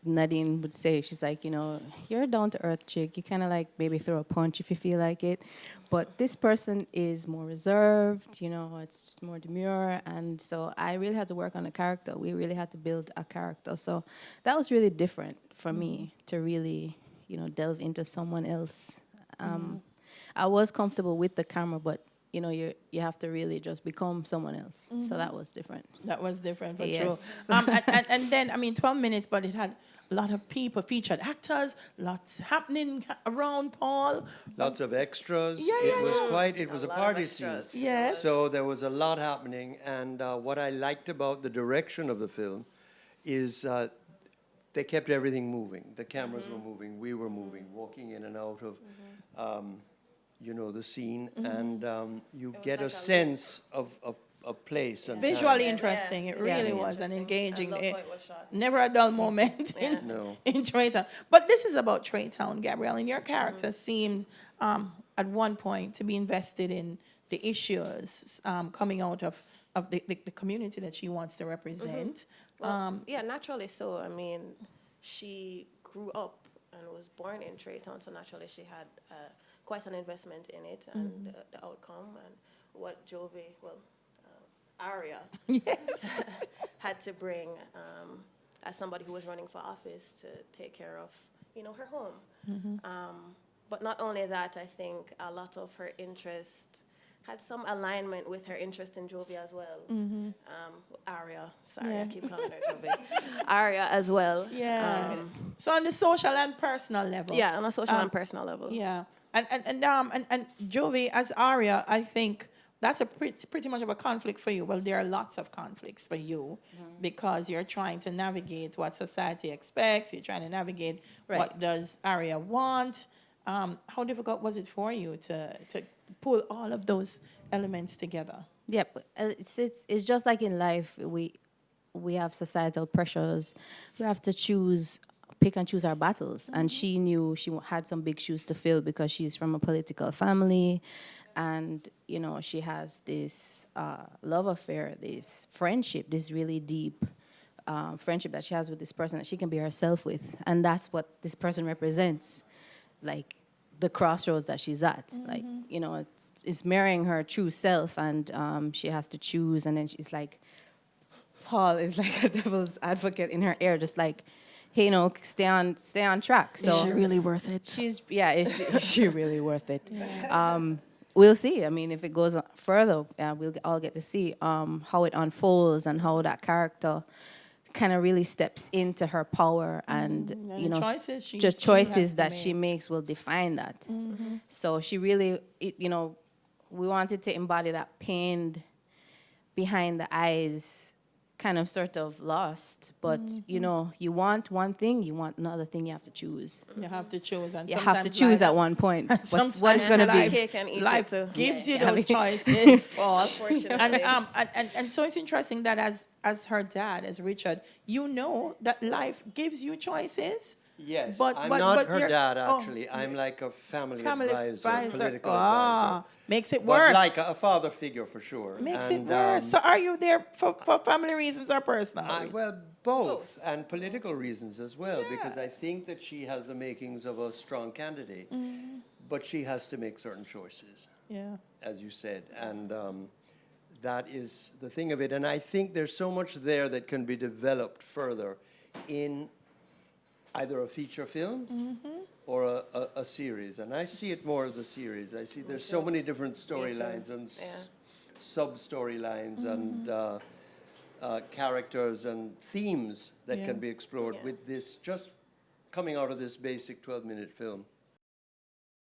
Nadine would say, she's like, you're a down-to-earth chick. You kind of like maybe throw a punch if you feel like it. But this person is more reserved, it's just more demure. And so I really had to work on a character. We really had to build a character. So that was really different for me to really, delve into someone else. I was comfortable with the camera, but you have to really just become someone else. So that was different. That was different, for Yes. true. And then, 12 minutes, but it had a lot of people, featured actors, lots happening around Paul. Lots of extras. Yeah, It was a party scene. Yes. So there was a lot happening. And what I liked about the direction of the film is they kept everything moving. The cameras were moving, we were moving, walking in and out of the scene, and you get a sense of place and Visually time. interesting. It really was, and engaging. I love how it was shot. Never a dull moment No. in Traytown. But this is about Traytown, Gabrielle, and your character seemed at one point to be invested in the issues coming out of the community that she wants to represent. Well, naturally so. I mean, she grew up and was born in Traytown, so naturally she had quite an investment in it and the outcome and what Aria had to bring as somebody who was running for office to take care of, her home. But not only that, I think a lot of her interest had some alignment with her interest in Jovi as well. Aria, sorry, I keep calling her Jovi. Aria as well. Yeah. So on the social and personal level. Yeah, on a social and personal level. Yeah. And Jovi as Aria, I think that's a pretty much of a conflict for you. Well, there are lots of conflicts for you because you're trying to navigate what society expects. You're trying to navigate what does Aria want. How difficult was it for you to pull all of those elements together? Yep, it's just like in life. We have societal pressures. We have to pick and choose our battles. And she knew she had some big shoes to fill because she's from a political family, and she has this love affair, this friendship, this really deep friendship that she has with this person that she can be herself with, and that's what this person represents, like the crossroads that she's at. Like it's marrying her true self, and she has to choose, and then she's like, Paul is like a devil's advocate in her ear, just like, hey, stay on track. So is she really worth it? Is she really worth it? We'll see. I mean, if it goes further, we'll all get to see how it unfolds and how that character kind of really steps into her power, and choices choices that she makes will define that. So she really, we wanted to embody that pain behind the eyes, kind of sort of lost, but you want one thing, you want another thing, you have to choose. You have to choose, and you have to choose at one point. What's going to be? Life gives you those choices, Paul. Unfortunately. And so it's interesting that as her dad, as Richard, that life gives you choices. Yes, but I'm not her you're- dad, actually. I'm like a family advisor, political advisor. Makes it But worse. like a father figure for sure. Makes it worse. So are you there for family reasons or personal reasons? Well, both, and political reasons as well, because I think that she has the makings of a strong candidate, but she has to make certain choices, as you said, and that is the thing of it. And I think there's so much there that can be developed further in either a feature film or a series. And I see it more as a series. I see there's so many different storylines and sub-storylines and characters and themes that can be explored with this, just coming out of this basic 12-minute film.